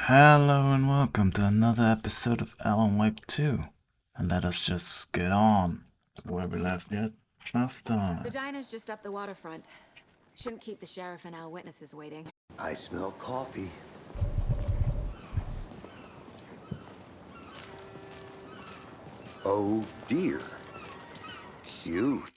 Hello and welcome to another episode of Alan Wake 2. And let us just get on where we left last time. The diner's just up the waterfront. Shouldn't keep the sheriff and our witnesses waiting. I smell coffee. Oh dear. Cute.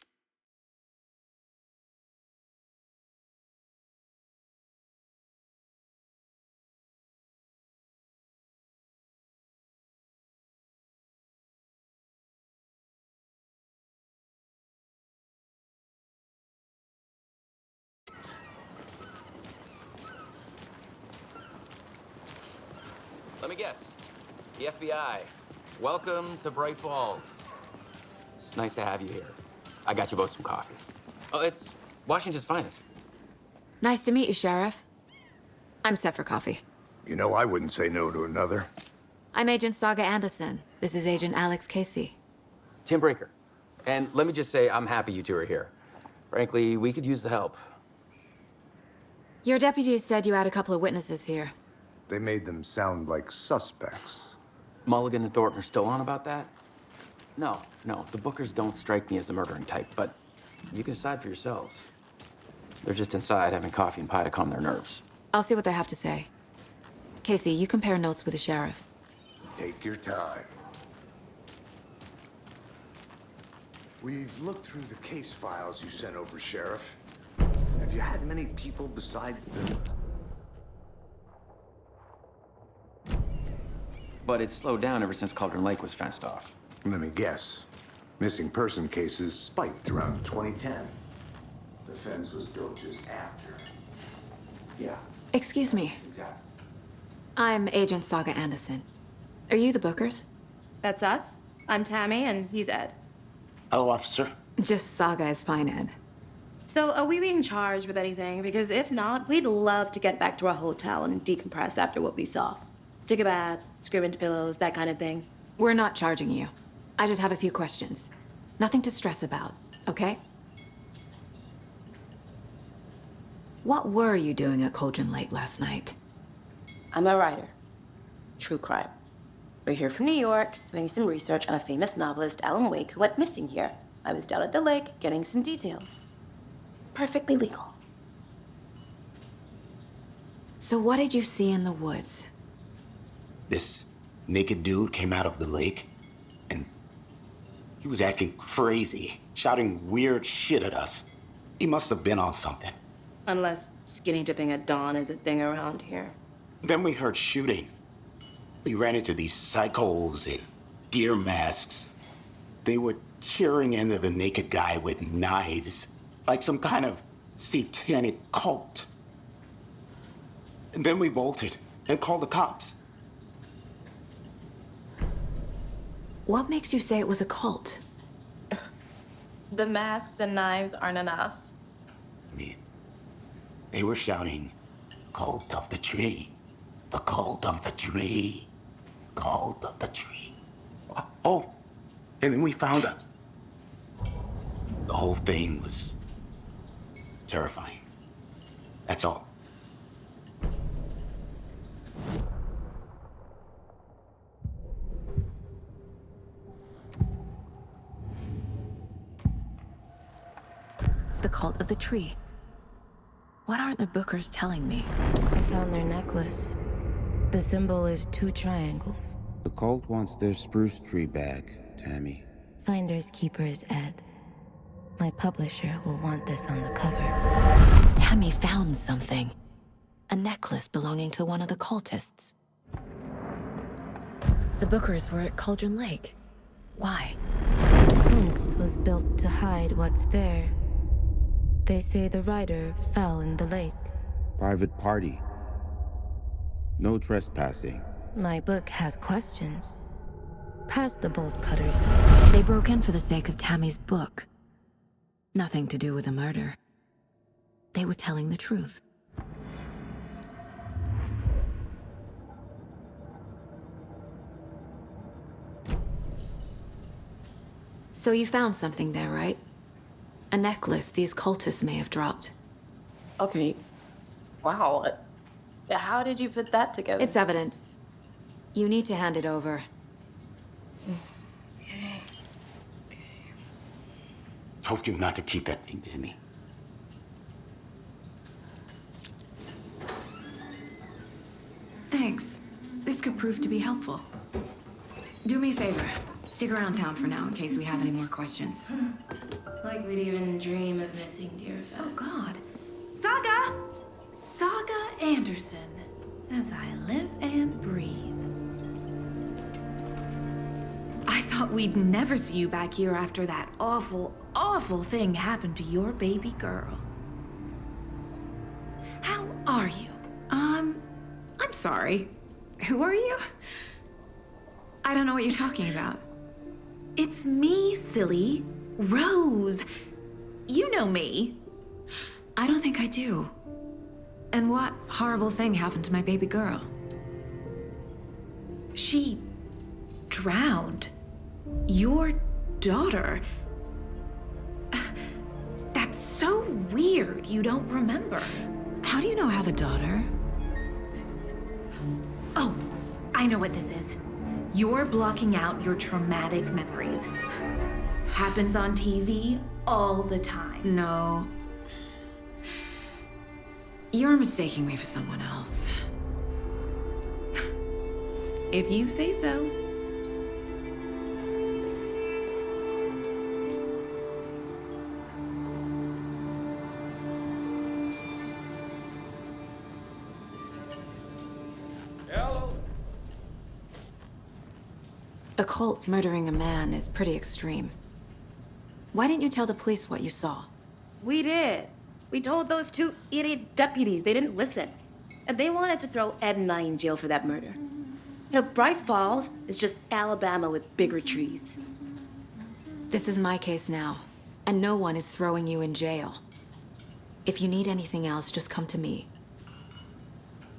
Let me guess. The FBI. Welcome to Bright Falls. It's nice to have you here. I got you both some coffee. Oh, it's Washington's finest. Nice to meet you, Sheriff. I'm set for coffee. You know, I wouldn't say no to another. I'm Agent Saga Anderson. This is Agent Alex Casey. Tim Breaker. And let me just say, I'm happy you two are here. Frankly, we could use the help. Your deputies said you had a couple of witnesses here. They made them sound like suspects. Mulligan and Thornton are still on about that? No, the Bookers don't strike me as the murdering type, but you can decide for yourselves. They're just inside having coffee and pie to calm their nerves. I'll see what they have to say. Casey, you compare notes with the sheriff. Take your time. We've looked through the case files you sent over, Sheriff. Have you had many people besides them? But it's slowed down ever since Cauldron Lake was fenced off. Let me guess. Missing person cases spiked around 2010. The fence was built just after. Yeah, Excuse me. exactly. I'm Agent Saga Anderson. Are you the Bookers? That's us. I'm Tammy, and he's Ed. Hello, officer. Just Saga is fine, Ed. So, are we being charged with anything? Because if not, we'd love to get back to our hotel and decompress after what we saw. Take a bath, scream into pillows, that kind of thing. We're not charging you. I just have a few questions. Nothing to stress about, okay? What were you doing at Cauldron Lake last night? I'm a writer. True crime. We're here from New York, doing some research on a famous novelist, Alan Wake, who went missing here. I was down at the lake, getting some details. Perfectly legal. So what did you see in the woods? This naked dude came out of the lake, and he was acting crazy, shouting weird shit at us. He must have been on something. Unless skinny dipping at dawn is a thing around here. Then we heard shooting. We ran into these psychos in deer masks. They were tearing into the naked guy with knives, like some kind of satanic cult. And then we bolted and called the cops. What makes you say it was a cult? The masks and knives aren't enough. They were shouting, "Cult of the tree, the cult of the tree, cult of the tree." Oh, and then we found out. The whole thing was terrifying. That's all. The cult of the tree. What aren't the Bookers telling me? I found their necklace. The symbol is 2 triangles. The cult wants their spruce tree back, Tammy. Finders keepers, Ed. My publisher will want this on the cover. Tammy found something. A necklace belonging to one of the cultists. The Bookers were at Cauldron Lake. Why? The fence was built to hide what's there. They say the writer fell in the lake. Private party. No trespassing. My book has questions. Past the bolt cutters. They broke in for the sake of Tammy's book. Nothing to do with a murder. They were telling the truth. So you found something there, right? A necklace these cultists may have dropped. Okay. Wow. How did you put that together? It's evidence. You need to hand it over. Told you not to keep that thing, Tammy. Thanks. This could prove to be helpful. Do me a favor. Stick around town for now in case we have any more questions. Like we'd even dream of missing Deerfest. Oh, God. Saga! Saga Anderson. As I live and breathe. I thought we'd never see you back here after that awful, awful thing happened to your baby girl. How are you? I'm sorry. Who are you? I don't know what you're talking about. It's me, silly. Rose. You know me. I don't think I do. And what horrible thing happened to my baby girl? She drowned. Your daughter. That's so weird you don't remember. How do you know I have a daughter? Oh, I know what this is. You're blocking out your traumatic memories. Happens on TV all the time. No. You're mistaking me for someone else. If you say so. A cult murdering a man is pretty extreme. Why didn't you tell the police what you saw? We did. We told those two idiot deputies. They didn't listen. And they wanted to throw Ed and I in jail for that murder. You know, Bright Falls is just Alabama with bigger trees. This is my case now, and no one is throwing you in jail. If you need anything else, just come to me.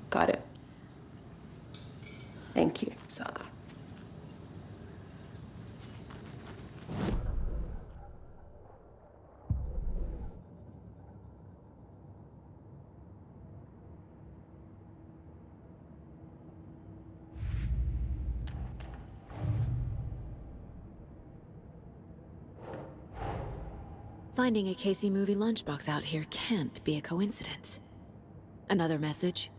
Got it. Thank you, Saga. Finding a Casey movie lunchbox out here can't be a coincidence. Another message?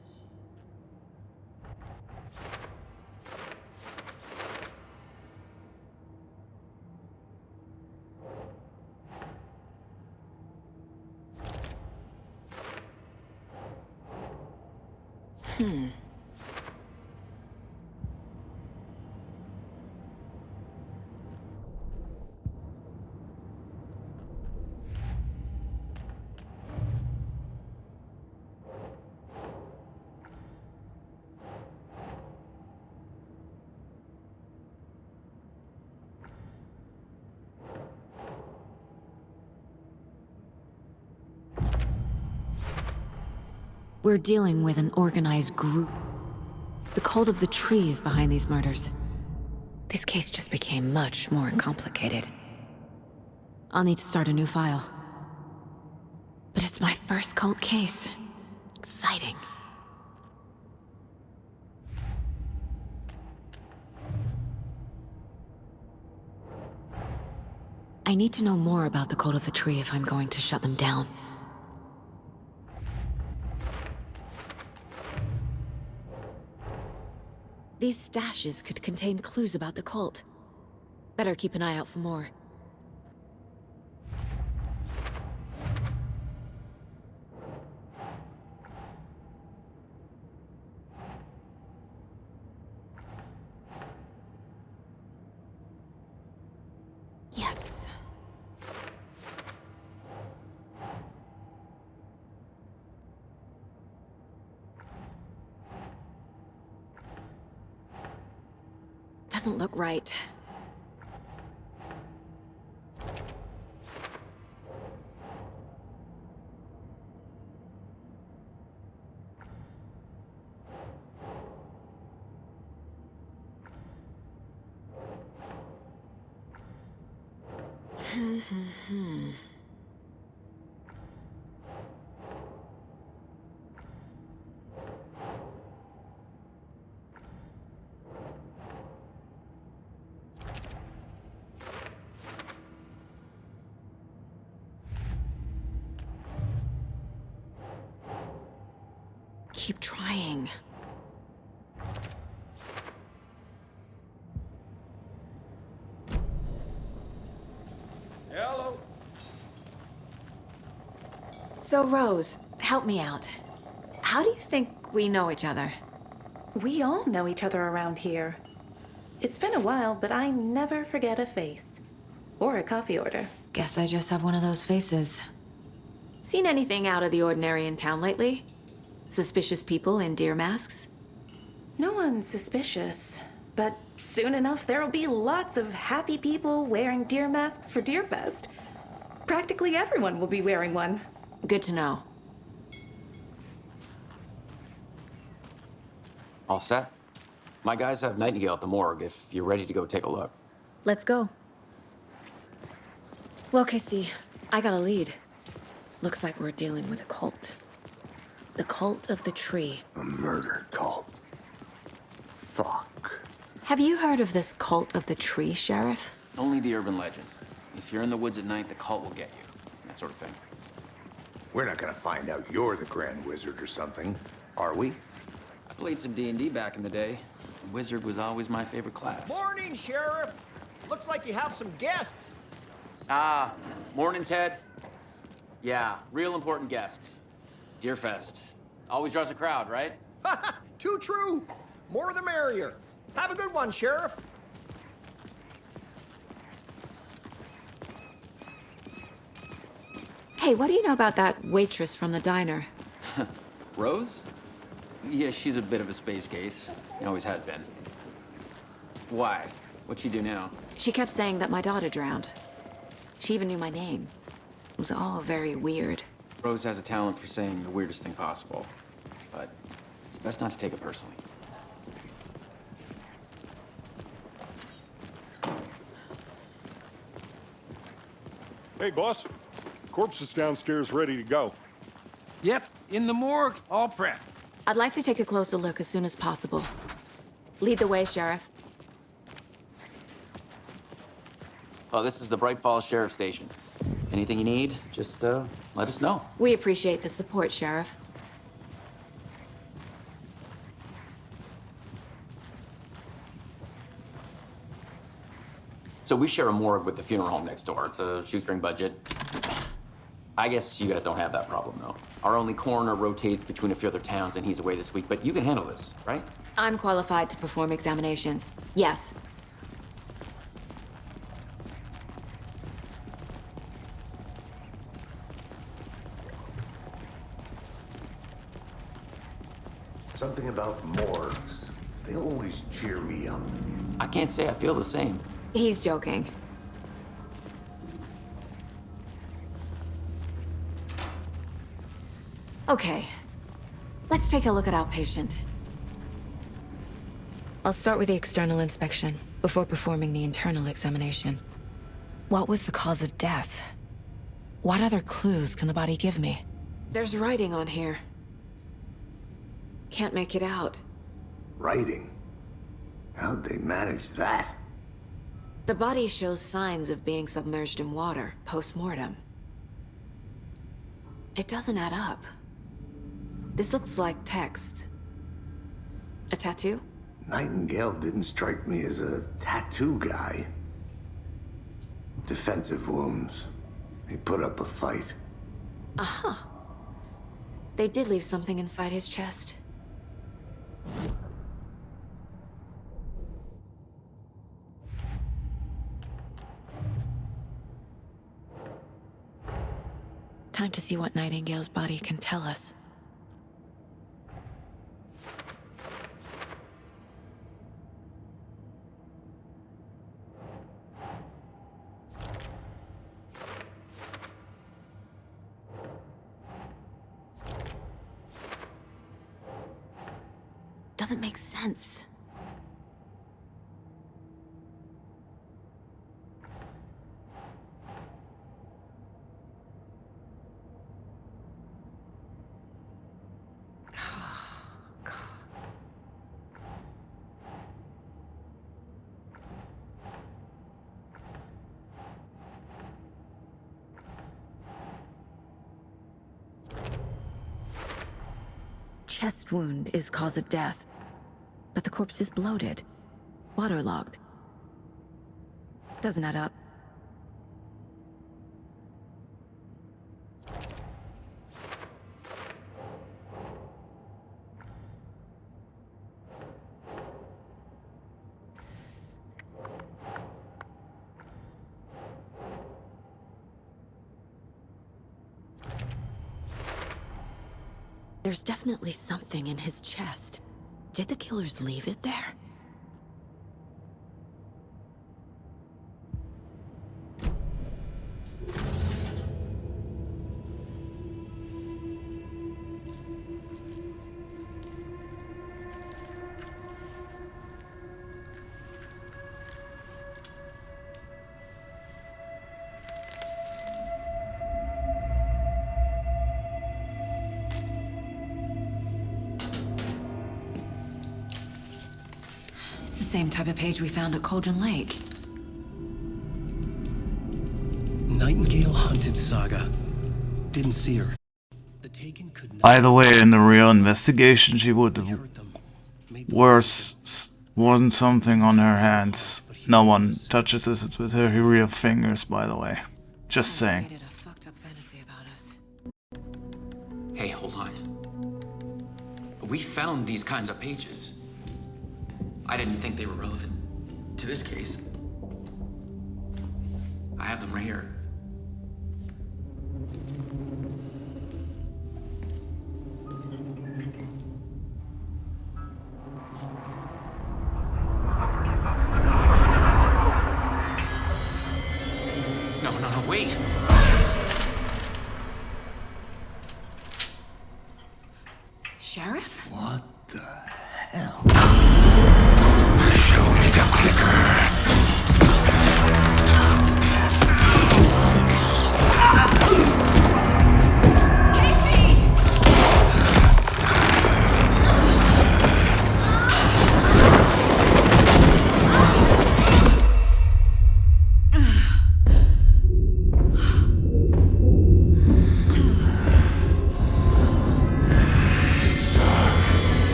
We're dealing with an organized group. The Cult of the Tree is behind these murders. This case just became much more complicated. I'll need to start a new file. But it's my first cult case. Exciting. I need to know more about the Cult of the Tree if I'm going to shut them down. These stashes could contain clues about the cult. Better keep an eye out for more. Yes. Doesn't look right. keep trying. Hello. So, Rose, help me out. How do you think we know each other? We all know each other around here. It's been a while, but I never forget a face. Or a coffee order. Guess I just have one of those faces. Seen anything out of the ordinary in town lately? Suspicious people in deer masks? No one's suspicious. But soon enough, there'll be lots of happy people wearing deer masks for Deerfest. Practically everyone will be wearing one. Good to know. All set? My guys have Nightingale at the morgue if you're ready to go take a look. Let's go. Well, Casey, I got a lead. Looks like we're dealing with a cult. The Cult of the Tree. A murder cult. Fuck. Have you heard of this Cult of the Tree, Sheriff? Only the urban legend. If you're in the woods at night, the cult will get you. That sort of thing. We're not gonna find out you're the Grand Wizard or something, are we? I played some D&D back in the day. Wizard was always my favorite class. Morning, Sheriff. Looks like you have some guests. Ah, morning, Ted. Yeah, real important guests. Deerfest. Always draws a crowd, right? Too true. More the merrier. Have a good one, Sheriff. Hey, what do you know about that waitress from the diner? Rose? Yeah, she's a bit of a space case. Always has been. Why? What'd she do now? She kept saying that my daughter drowned. She even knew my name. It was all very weird. Rose has a talent for saying the weirdest thing possible. But it's best not to take it personally. Hey, boss. Corpse is downstairs ready to go. Yep, in the morgue, all prepped. I'd like to take a closer look as soon as possible. Lead the way, Sheriff. Oh, this is the Bright Falls Sheriff Station. Anything you need, just let us know. We appreciate the support, Sheriff. So we share a morgue with the funeral home next door. It's a shoestring budget. I guess you guys don't have that problem, though. Our only coroner rotates between a few other towns, and he's away this week, but you can handle this, right? I'm qualified to perform examinations. Yes. Something about morgues. They always cheer me up. I can't say I feel the same. He's joking. Okay. Let's take a look at our patient. I'll start with the external inspection before performing the internal examination. What was the cause of death? What other clues can the body give me? There's writing on here. Can't make it out. Writing? How'd they manage that? The body shows signs of being submerged in water post-mortem. It doesn't add up. This looks like text. A tattoo? Nightingale didn't strike me as a tattoo guy. Defensive wounds. He put up a fight. Uh-huh. They did leave something inside his chest. Time to see what Nightingale's body can tell us. Doesn't make sense. chest wound is cause of death, but the corpse is bloated, waterlogged. Doesn't add up. There's definitely something in his chest. Did the killers leave it there? It's the same type of page we found at Cauldron Lake. Nightingale hunted Saga. Didn't see her. The Taken could not. By the way, in the real investigation, she would have wasn't something on her hands. No one touches this with her real fingers, by the way. Just saying. Created a fucked up fantasy about us. Hey, hold on. We found these kinds of pages. I didn't think they were relevant to this case. I have them right here. No, wait! Sheriff? What the hell? Show me the clicker.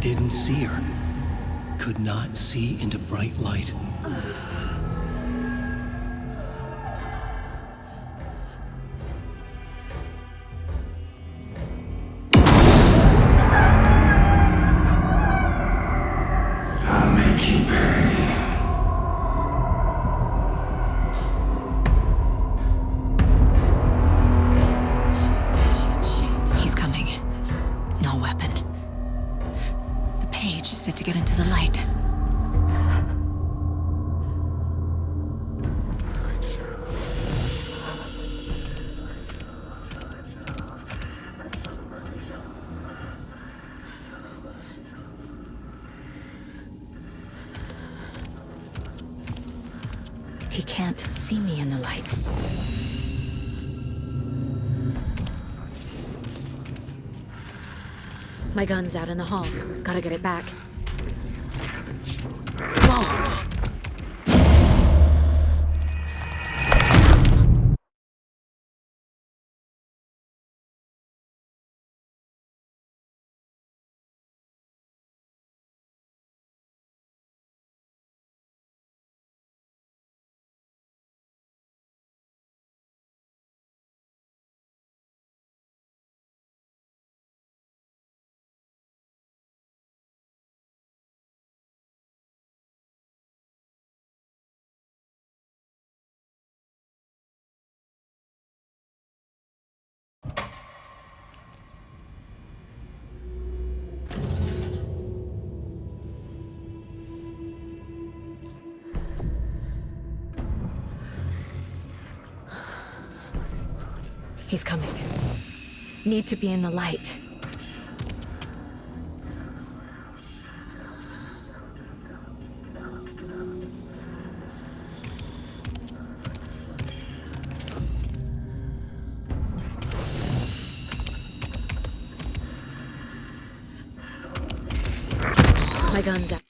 Didn't see her. Could not see into bright light. I'll make you pay. He's coming. No weapon. The page said to get into the light. He can't see me in the light. My gun's out in the hall. Gotta get it back. Whoa! He's coming. Need to be in the light. My gun's out.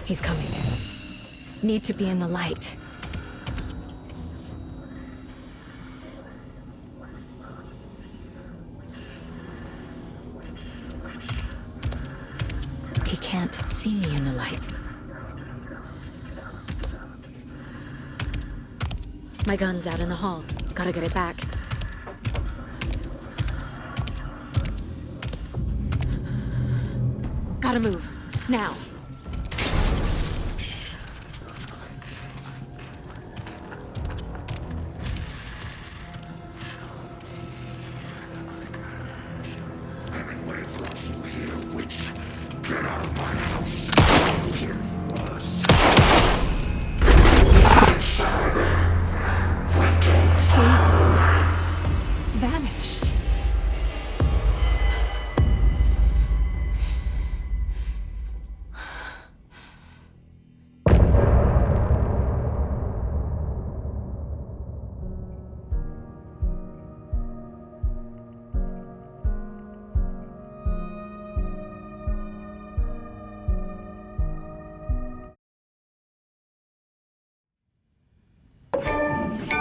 He's coming. Need to be in the light. He can't see me in the light. My gun's out in the hall. Gotta get it back. Gotta move. Now. Vanished.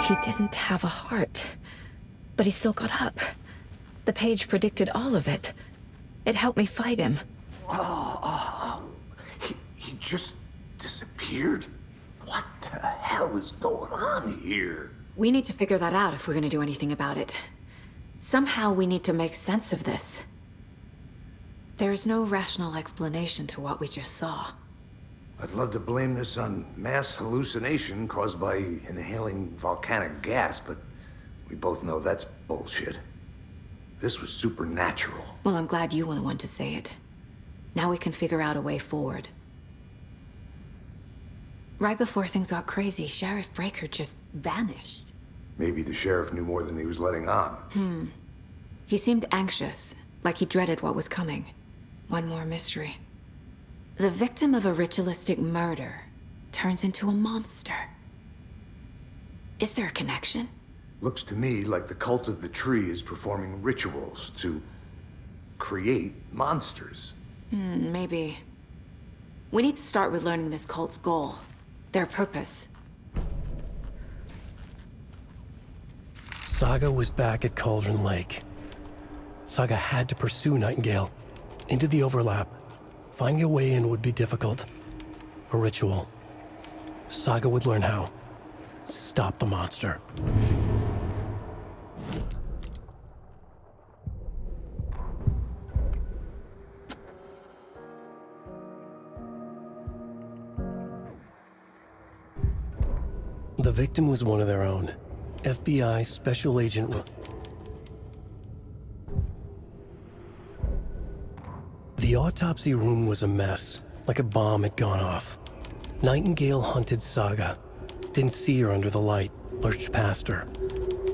He didn't have a heart, but he still got up. The page predicted all of it. It helped me fight him. He just disappeared? What the hell is going on here? We need to figure that out if we're gonna do anything about it. Somehow we need to make sense of this. There's no rational explanation to what we just saw. I'd love to blame this on mass hallucination caused by inhaling volcanic gas, but we both know that's bullshit. This was supernatural. Well, I'm glad you were the one to say it. Now we can figure out a way forward. Right before things got crazy, Sheriff Breaker just vanished. Maybe the sheriff knew more than he was letting on. He seemed anxious, like he dreaded what was coming. One more mystery. The victim of a ritualistic murder turns into a monster. Is there a connection? Looks to me like the cult of the tree is performing rituals to create monsters. Maybe. We need to start with learning this cult's goal. Their purpose. Saga was back at Cauldron Lake. Saga had to pursue Nightingale. Into the overlap. Finding a way in would be difficult. A ritual. Saga would learn how. Stop the monster. The victim was one of their own. FBI Special Agent... The autopsy room was a mess, like a bomb had gone off. Nightingale hunted Saga. Didn't see her under the light, lurched past her.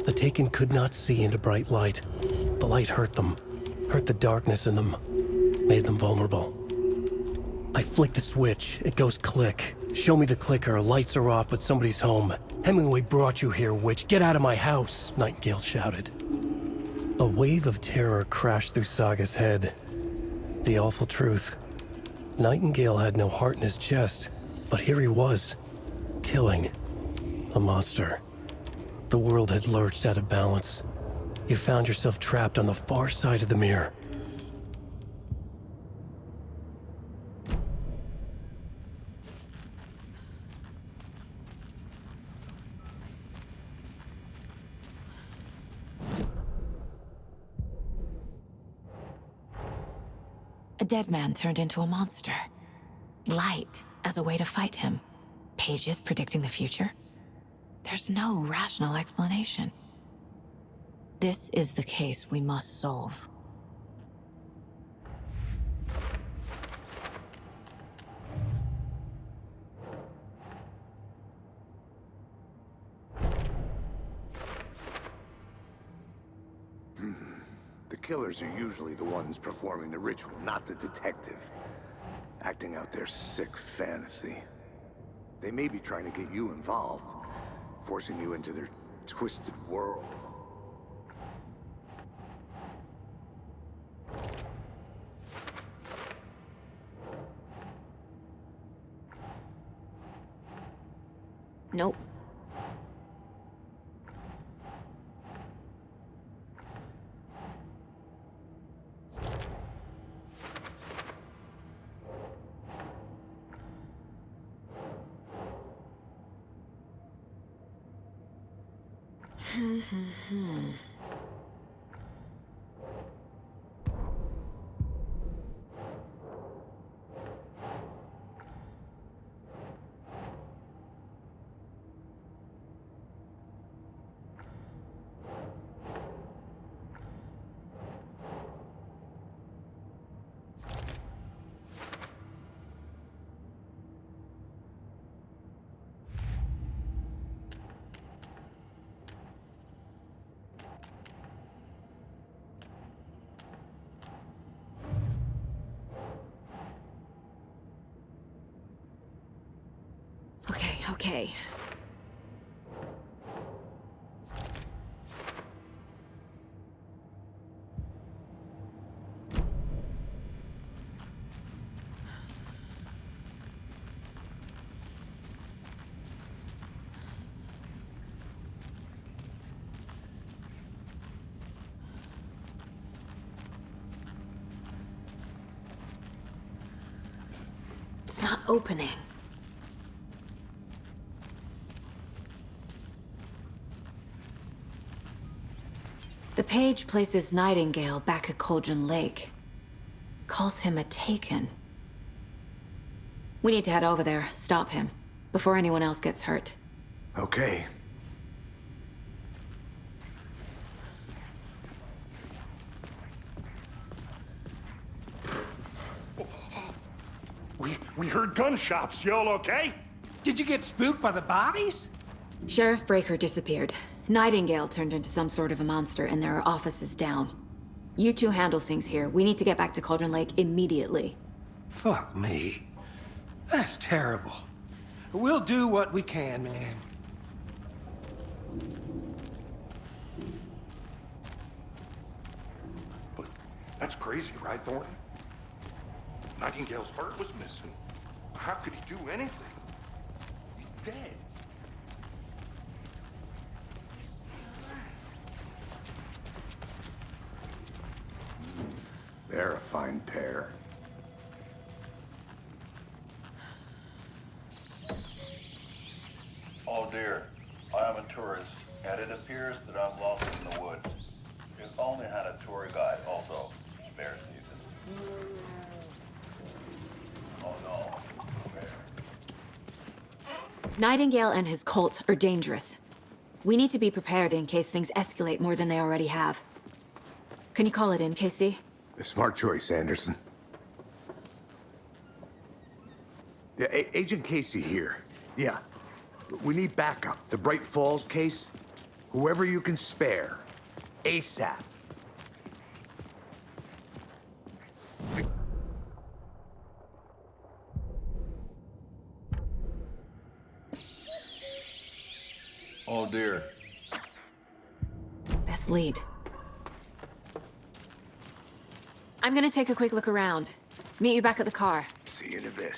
The Taken could not see into bright light. The light hurt them, hurt the darkness in them, made them vulnerable. I flick the switch, it goes click. Show me the clicker, lights are off, but somebody's home. Hemingway brought you here, witch. Get out of my house, Nightingale shouted. A wave of terror crashed through Saga's head. The awful truth. Nightingale had no heart in his chest, but here he was, killing a monster. The world had lurched out of balance. You found yourself trapped on the far side of the mirror. A dead man turned into a monster. Light as a way to fight him. Pages predicting the future. There's no rational explanation. This is the case we must solve. The killers are usually the ones performing the ritual, not the detective. Acting out their sick fantasy. They may be trying to get you involved, forcing you into their twisted world. Nope. Okay. It's not opening. The page places Nightingale back at Cauldron Lake. Calls him a Taken. We need to head over there, stop him, before anyone else gets hurt. Okay. We heard gunshots. Y'all okay? Did you get spooked by the bodies? Sheriff Breaker disappeared. Nightingale turned into some sort of a monster, and there are offices down. You two handle things here. We need to get back to Cauldron Lake immediately. Fuck me. That's terrible. We'll do what we can, man. But that's crazy, right, Thornton? Nightingale's heart was missing. How could he do anything? He's dead. They're a fine pair. Oh dear, I am a tourist, and it appears that I'm lost in the woods. If only had a tour guide also. Spare season. Oh no. Nightingale and his cult are dangerous. We need to be prepared in case things escalate more than they already have. Can you call it in, KC? A smart choice, Anderson. Yeah, Agent Casey here. Yeah. We need backup. The Bright Falls case. Whoever you can spare. ASAP. Oh dear. Best lead. I'm gonna take a quick look around. Meet you back at the car. See you in a bit.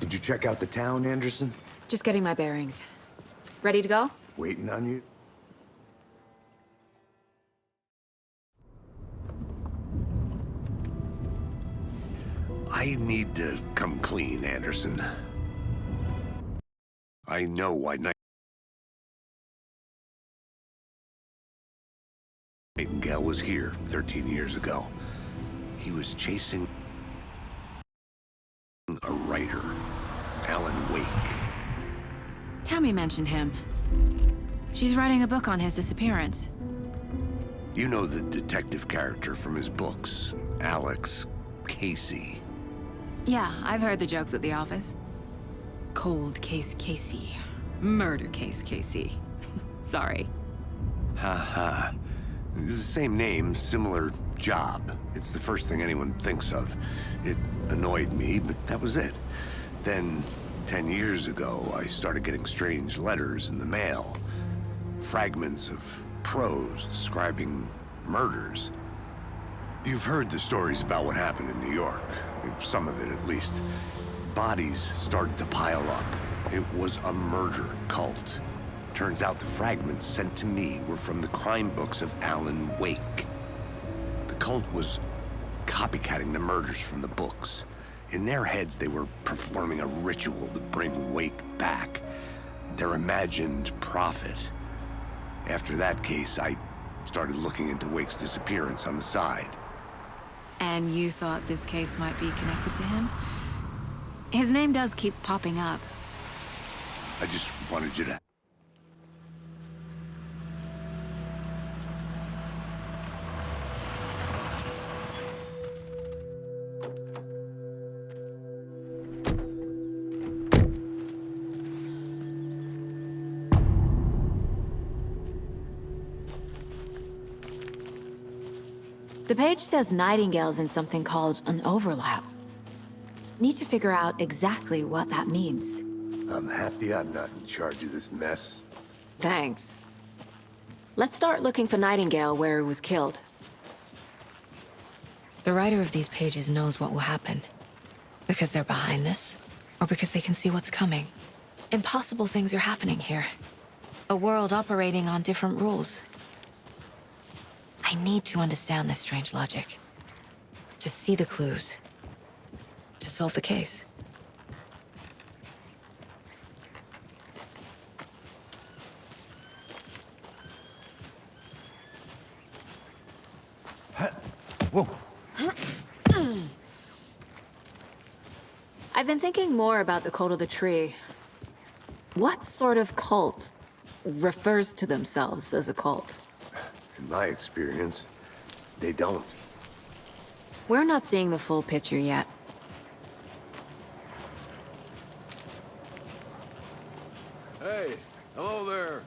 Did you check out the town, Anderson? Just getting my bearings. Ready to go? Waiting on you. I need to come clean, Anderson. I know why Nightingale was here 13 years ago. He was chasing a writer, Alan Wake. Tammy mentioned him. She's writing a book on his disappearance. You know the detective character from his books, Alex Casey. Yeah, I've heard the jokes at the office. Cold case Casey. Murder case Casey. Sorry. Haha. The same name, similar job. It's the first thing anyone thinks of. It annoyed me, but that was it. Then, 10 years ago, I started getting strange letters in the mail. Fragments of prose describing murders. You've heard the stories about what happened in New York. Some of it, at least. Bodies started to pile up. It was a murder cult. Turns out the fragments sent to me were from the crime books of Alan Wake. The cult was copycatting the murders from the books. In their heads, they were performing a ritual to bring Wake back. Their imagined prophet. After that case, I started looking into Wake's disappearance on the side. And you thought this case might be connected to him? His name does keep popping up. I just wanted you to... The page says Nightingale's in something called an overlap. Need to figure out exactly what that means. I'm happy I'm not in charge of this mess. Thanks. Let's start looking for Nightingale where he was killed. The writer of these pages knows what will happen. Because they're behind this, or because they can see what's coming. Impossible things are happening here. A world operating on different rules. I need to understand this strange logic. To see the clues. To solve the case. Whoa. I've been thinking more about the cult of the tree. What sort of cult refers to themselves as a cult? In my experience, they don't. We're not seeing the full picture yet. Hey, hello there.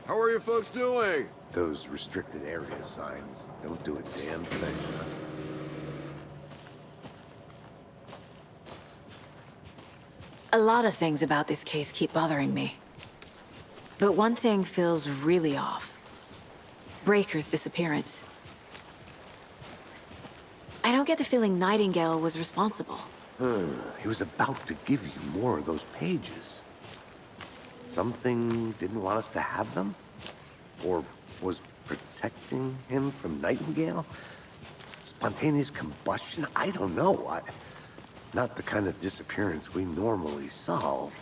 How are you folks doing? Those restricted area signs don't do a damn thing. A lot of things about this case keep bothering me. But one thing feels really off. Breaker's disappearance. I don't get the feeling Nightingale was responsible. He was about to give you more of those pages. Something didn't want us to have them? Or was protecting him from Nightingale? Spontaneous combustion? I don't know. Not the kind of disappearance we normally solve.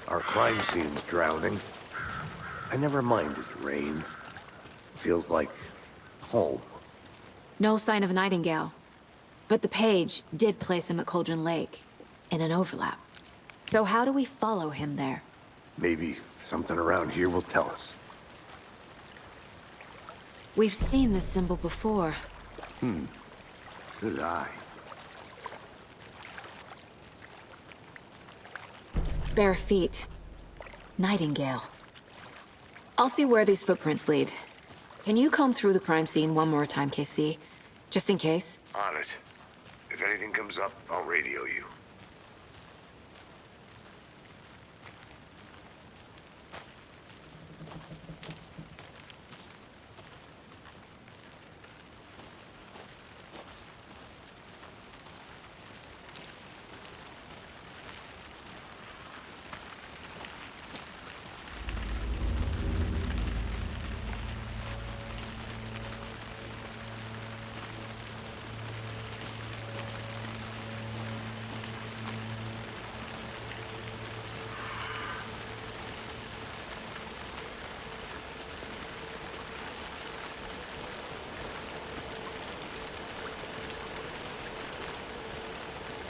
Our crime scene's drowning. I never minded the rain. Feels like home. No sign of Nightingale. But the page did place him at Cauldron Lake, in an overlap. So how do we follow him there? Maybe something around here will tell us. We've seen this symbol before. Good eye. Bare feet. Nightingale. I'll see where these footprints lead. Can you comb through the crime scene one more time, KC? Just in case? On it. If anything comes up, I'll radio you.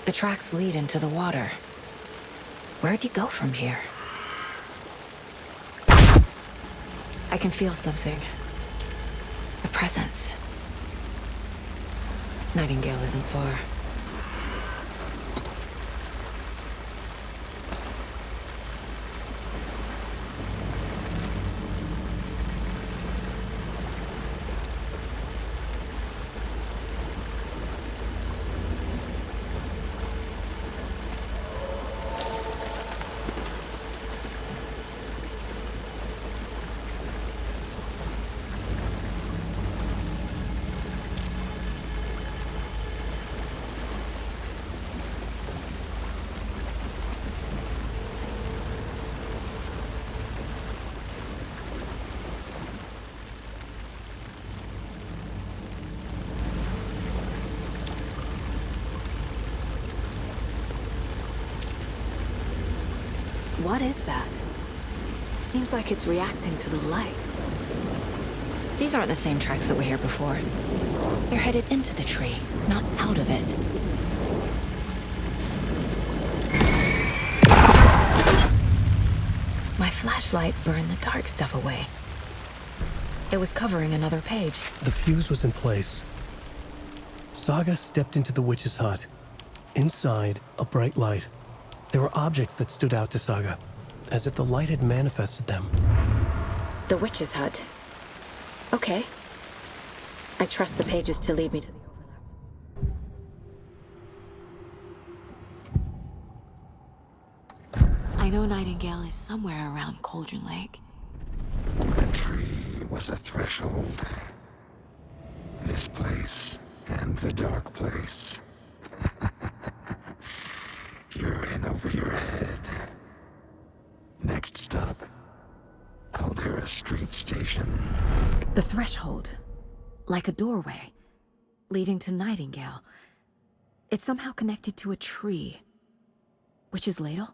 The tracks lead into the water. Where'd he go from here? I can feel something. presence. Nightingale isn't far. What is that? Seems like it's reacting to the light. These aren't the same tracks that were here before. They're headed into the tree, not out of it. My flashlight burned the dark stuff away. It was covering another page. The fuse was in place. Saga stepped into the witch's hut. Inside, a bright light. There were objects that stood out to Saga, as if the light had manifested them. The witch's hut. Okay. I trust the pages to lead me to the overlap. I know Nightingale is somewhere around Cauldron Lake. The tree was a threshold. This place and the dark place. You're in over your head. Next stop, Caldera Street Station. The threshold. Like a doorway. Leading to Nightingale. It's somehow connected to a tree. Witch's ladle?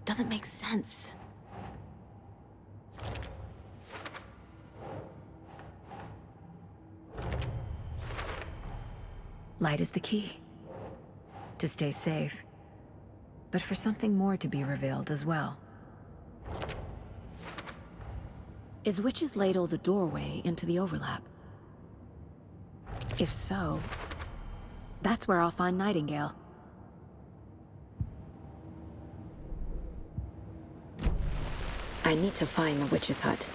Doesn't make sense. Light is the key. To stay safe. But for something more to be revealed as well. Is Witch's Ladle the doorway into the overlap? If so, that's where I'll find Nightingale. I need to find the witch's hut.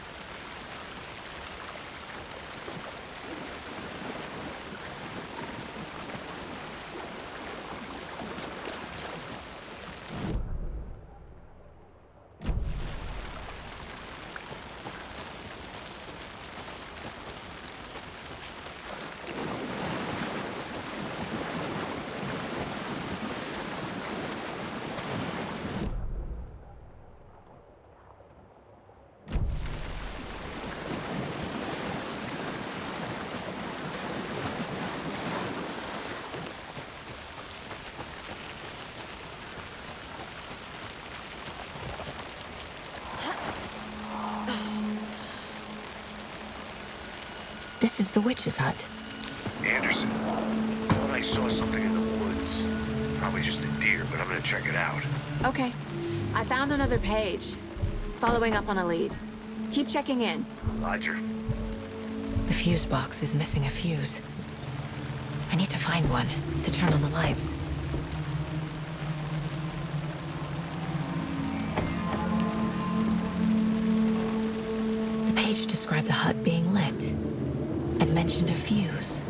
This is the witch's hut. Anderson, I thought I saw something in the woods. Probably just a deer, but I'm gonna check it out. Okay. I found another page. Following up on a lead. Keep checking in. Roger. The fuse box is missing a fuse. I need to find one to turn on the lights. The page described the hut being lit and mentioned a fuse.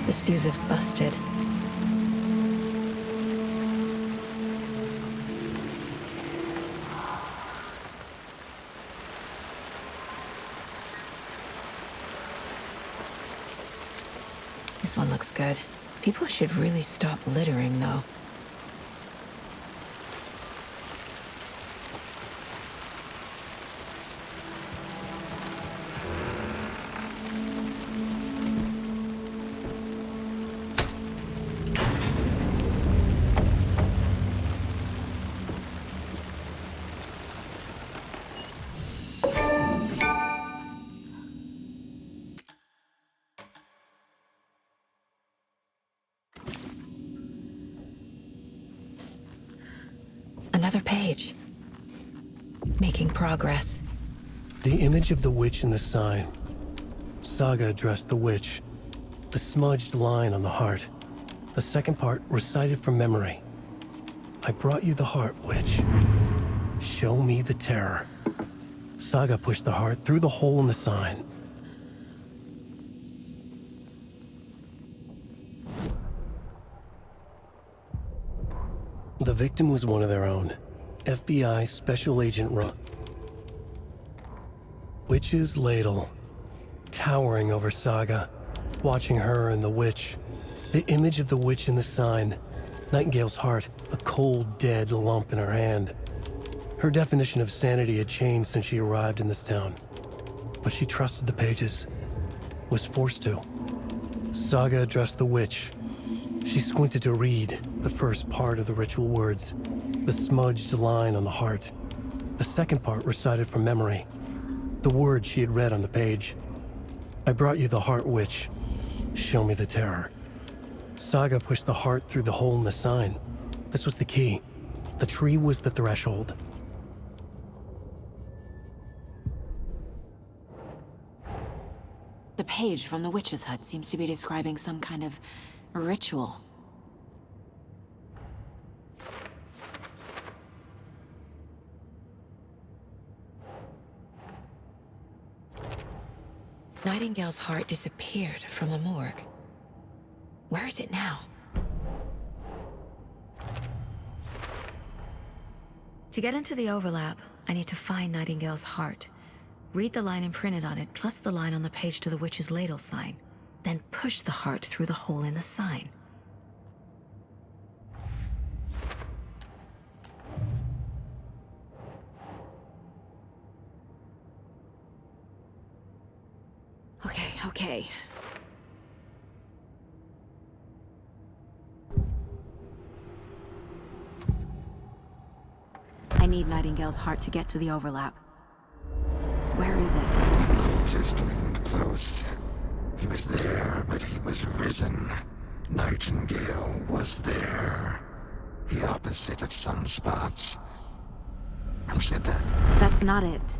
This fuse is busted. This one looks good. People should really stop littering, though. Another page. Making progress. The image of the witch in the sign. Saga addressed the witch. The smudged line on the heart. The second part recited from memory. I brought you the heart, witch. Show me the terror. Saga pushed the heart through the hole in the sign. The victim was one of their own. FBI Special Agent Witch's Ladle. Towering over Saga. Watching her and the witch. The image of the witch in the sign. Nightingale's heart, a cold, dead lump in her hand. Her definition of sanity had changed since she arrived in this town. But she trusted the pages. Was forced to. Saga addressed the witch. She squinted to read the first part of the ritual words, the smudged line on the heart. The second part recited from memory, the words she had read on the page. I brought you the heart, witch. Show me the terror. Saga pushed the heart through the hole in the sign. This was the key. The tree was the threshold. The page from the witch's hut seems to be describing some kind of ritual. Nightingale's heart disappeared from the morgue. Where is it now? To get into the overlap, I need to find Nightingale's heart. Read the line imprinted on it, plus the line on the page to the witch's ladle sign. then push the heart through the hole in the sign. Okay. I need Nightingale's heart to get to the overlap. Where is it? Cultist leaned close. He was there, but he was risen. Nightingale was there. The opposite of sunspots. Who said that? That's not it.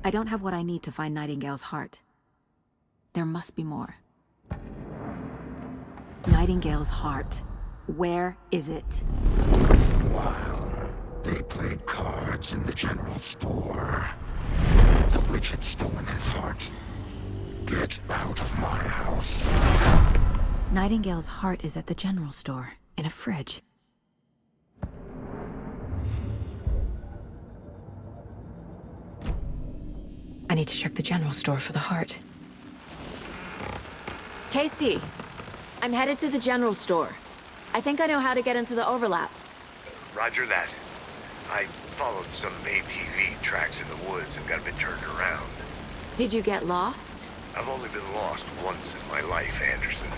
I don't have what I need to find Nightingale's heart. There must be more. Nightingale's heart. Where is it? While they played cards in the general store, the witch had stolen his heart. Get out of my house. Nightingale's heart is at the general store, in a fridge. I need to check the general store for the heart. Casey, I'm headed to the general store. I think I know how to get into the overlap. Roger that. I followed some ATV tracks in the woods and got a bit turned around. Did you get lost? I've only been lost once in my life, Anderson.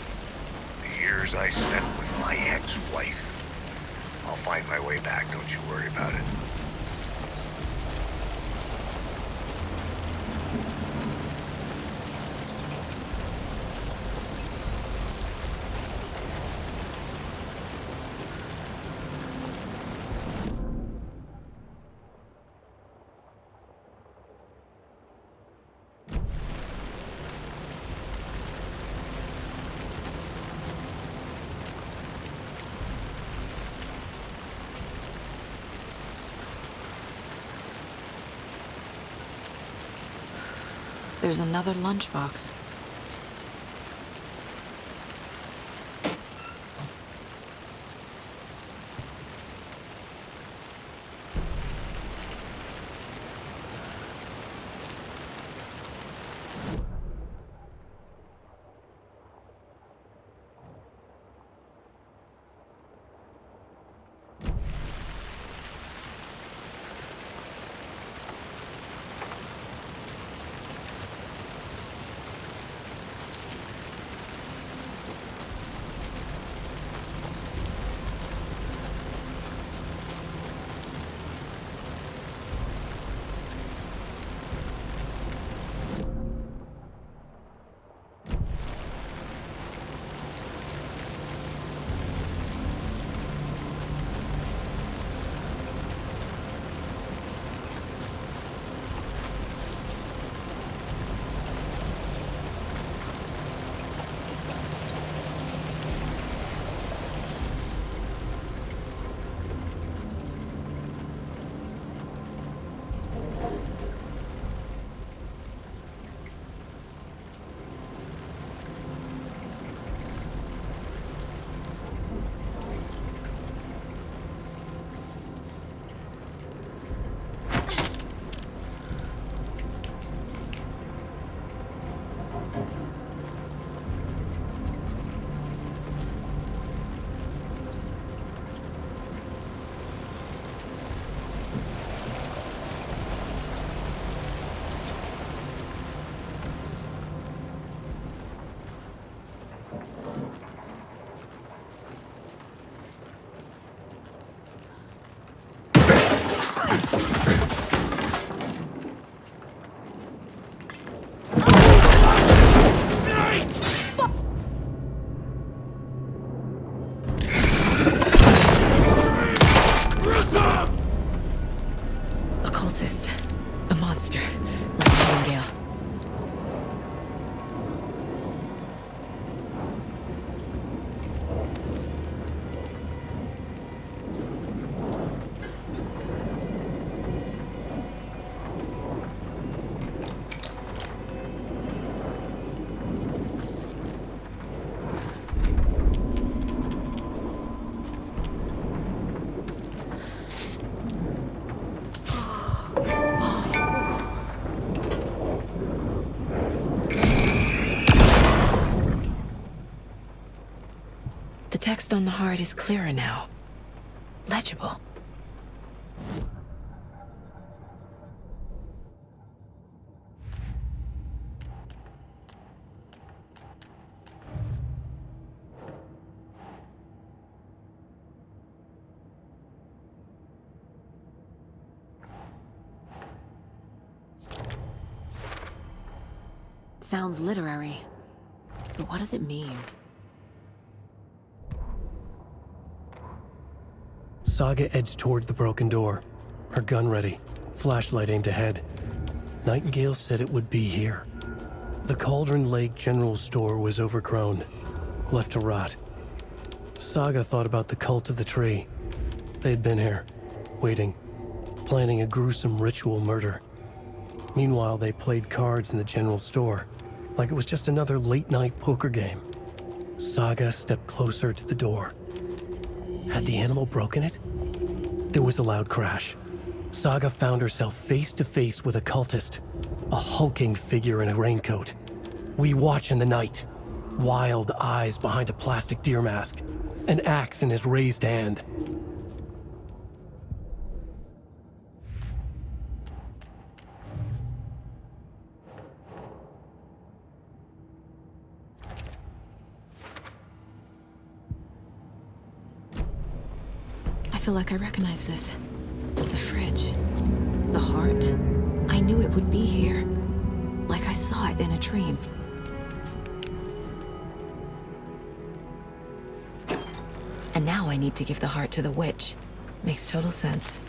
The years I spent with my ex-wife. I'll find my way back, don't you worry about it. There's another lunchbox. text on the heart is clearer now. Legible. Sounds literary, but what does it mean? Saga edged toward the broken door, her gun ready, flashlight aimed ahead. Nightingale said it would be here. The Cauldron Lake General Store was overgrown, left to rot. Saga thought about the cult of the tree. They had been here, waiting, planning a gruesome ritual murder. Meanwhile, they played cards in the general store, like it was just another late-night poker game. Saga stepped closer to the door. Had the animal broken it? There was a loud crash. Saga found herself face to face with a cultist, a hulking figure in a raincoat. We watch in the night. Wild eyes behind a plastic deer mask, an axe in his raised hand. I feel like I recognize this. The fridge. The heart. I knew it would be here. Like I saw it in a dream. And now I need to give the heart to the witch. Makes total sense.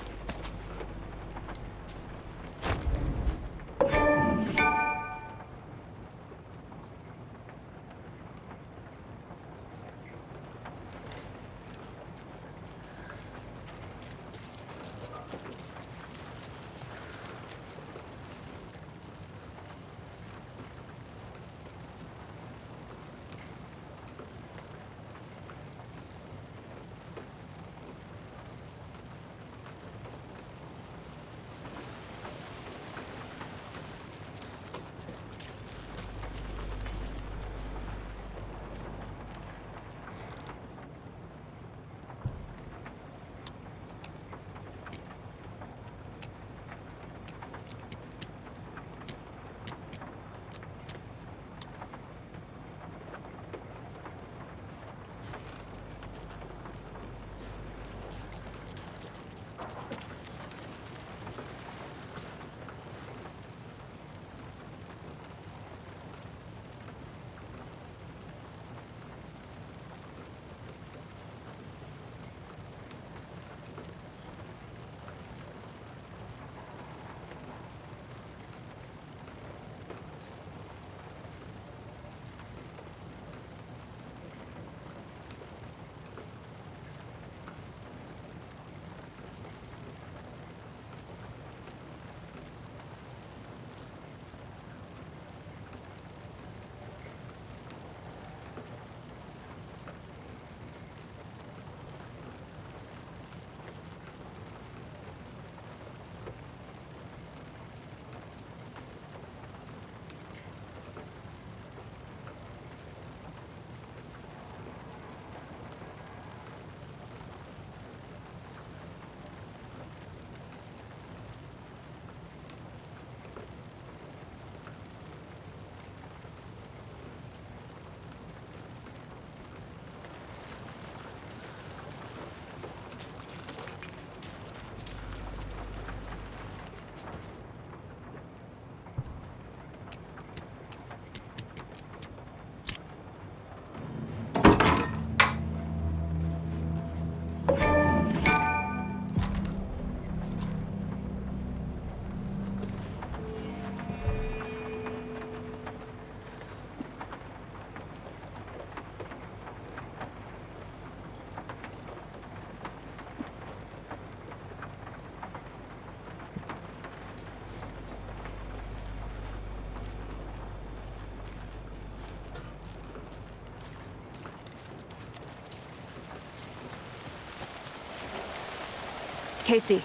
Casey,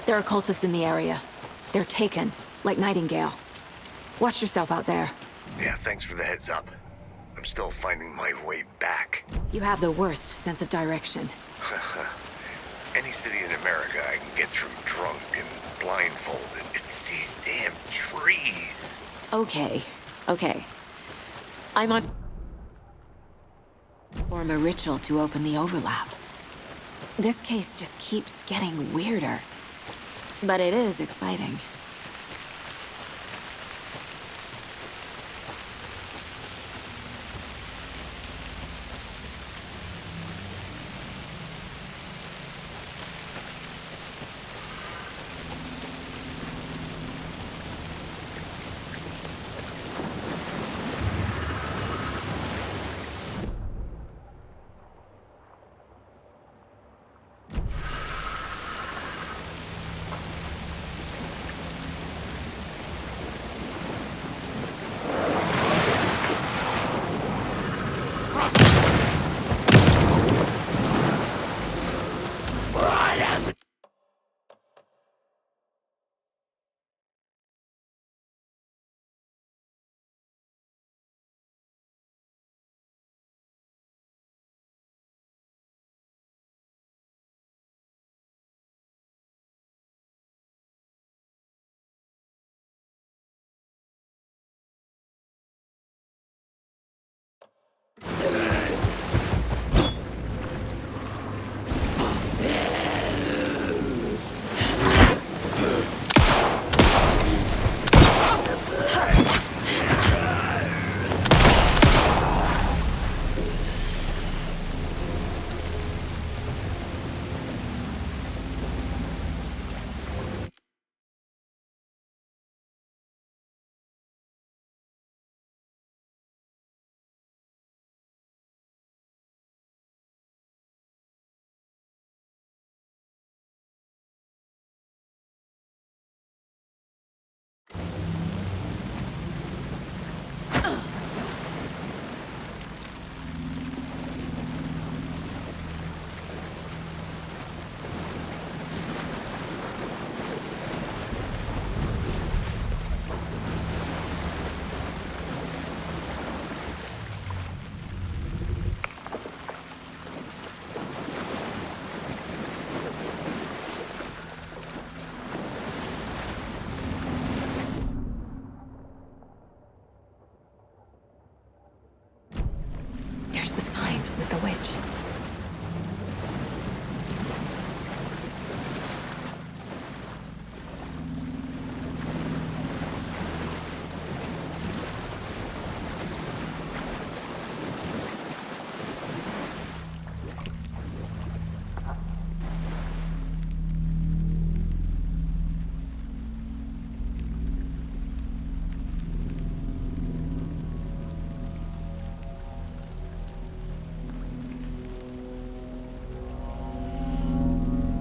there are cultists in the area. They're taken, like Nightingale. Watch yourself out there. Yeah, thanks for the heads up. I'm still finding my way back. You have the worst sense of direction. Any city in America I can get through drunk and blindfolded. It's these damn trees. Okay. I'm on... Form a ritual to open the overlap. This case just keeps getting weirder. But it is exciting.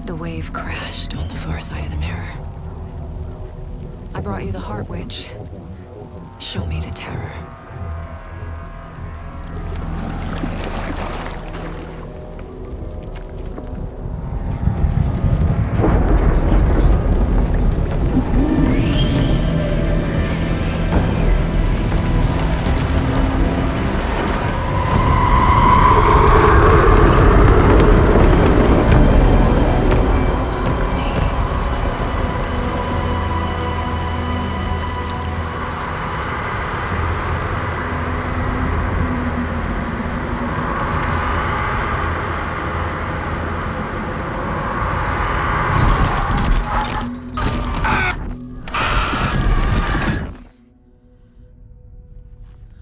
The wave crashed on the far side of the mirror. I brought you the Heart Witch. Show me the terror.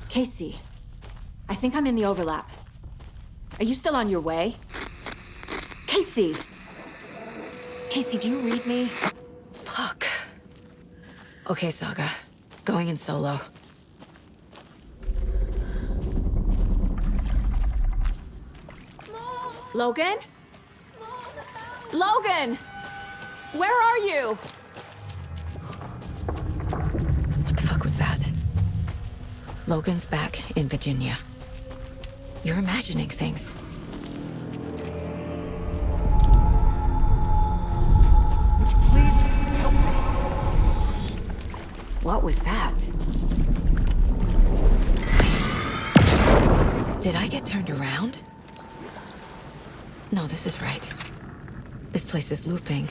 Casey, I think I'm in the overlap. Are you still on your way? Casey! Casey, do you read me? Fuck. Okay, Saga. Going in solo. Logan? Logan! Where are you? What the fuck was that? Logan's back in Virginia. You're imagining things. Please help me. What was that? Did I get turned around? No, this is right. This place is looping.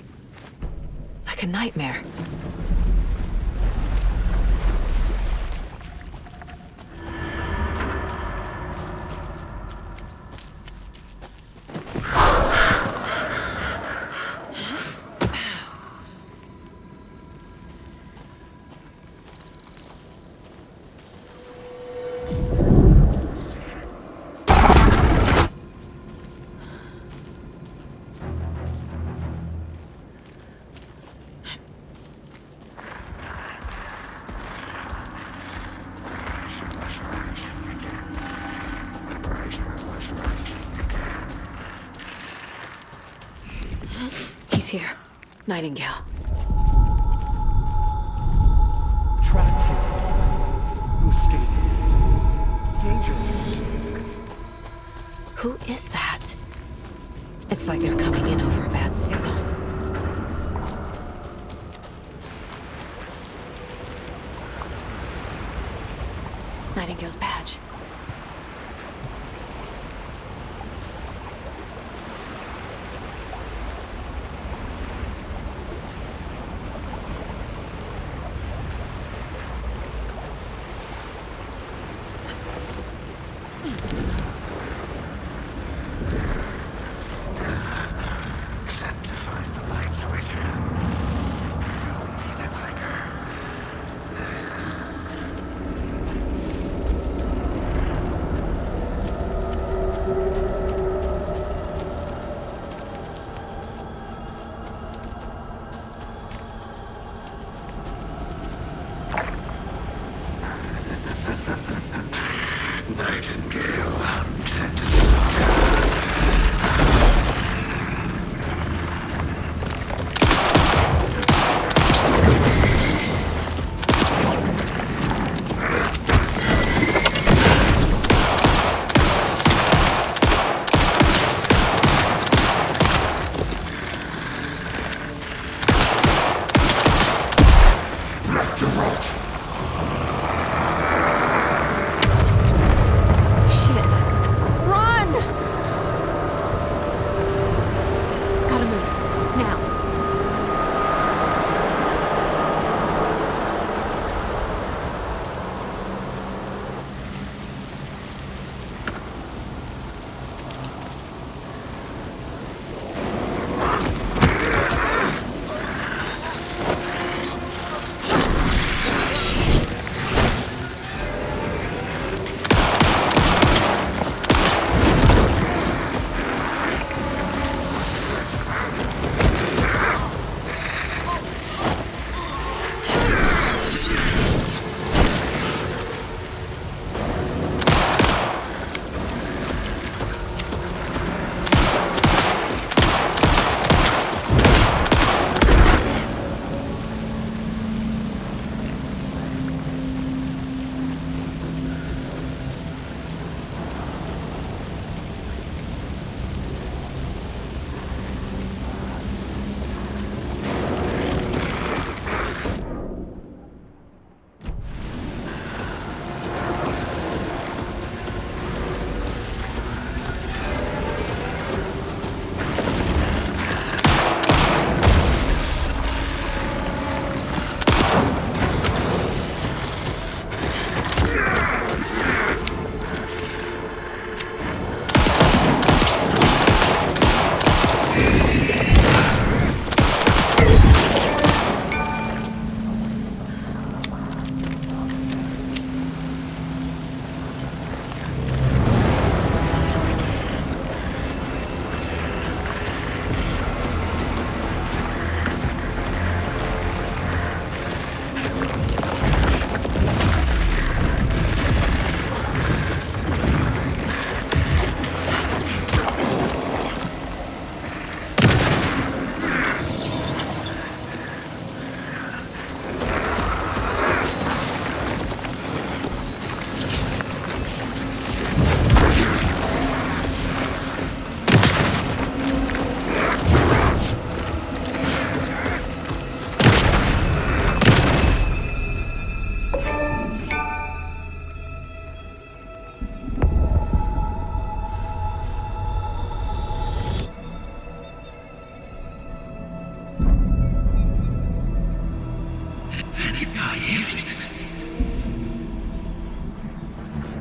Like a nightmare. He's here. Nightingale. Trapped here. You escaped. Danger. Who is that? It's like they're coming in over a bad signal. Nightingale's badge. Set to fire.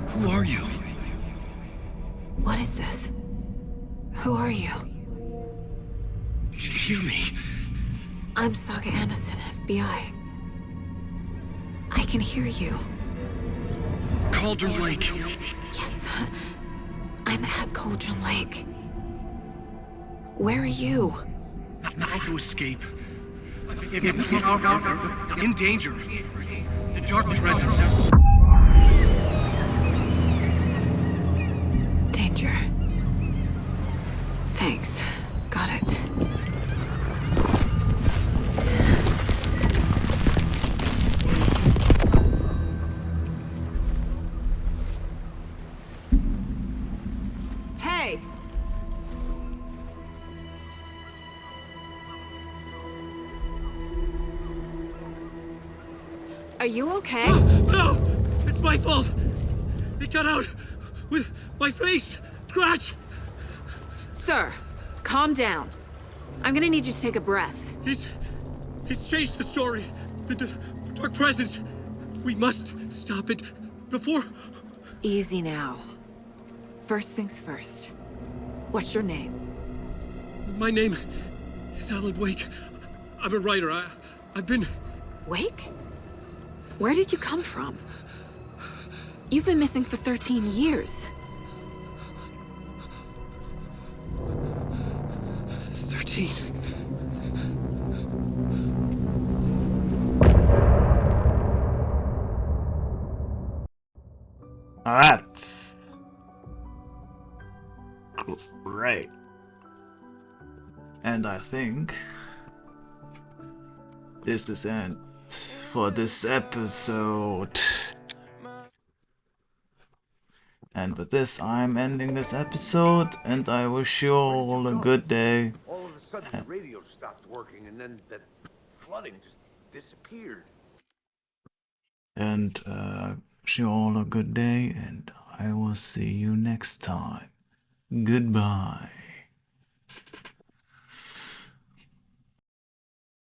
Who are you? What is this? Who are you? Hear me. I'm Saga Anderson, FBI. I can hear you. Cauldron Lake. Yes, I'm at Cauldron Lake. Where are you? How to escape. In danger. The dark presence. Danger. Thanks. Got it. Hey! Are you okay? No! It's my fault! It got out with my face! Scratch! Sir, calm down. I'm gonna need you to take a breath. He's changed the story. The dark presence. We must stop it before... Easy now. First things first. What's your name? My name is Alan Wake. I'm a writer. I've been... Wake? Where did you come from? You've been missing for 13 years. 13. Alright. Great. And I think this is it for this episode. And with this, I'm ending this episode, and I wish you all a good day. All of a sudden, the radio stopped working, and then that flooding just disappeared. And wish you all a good day, and I will see you next time. Goodbye.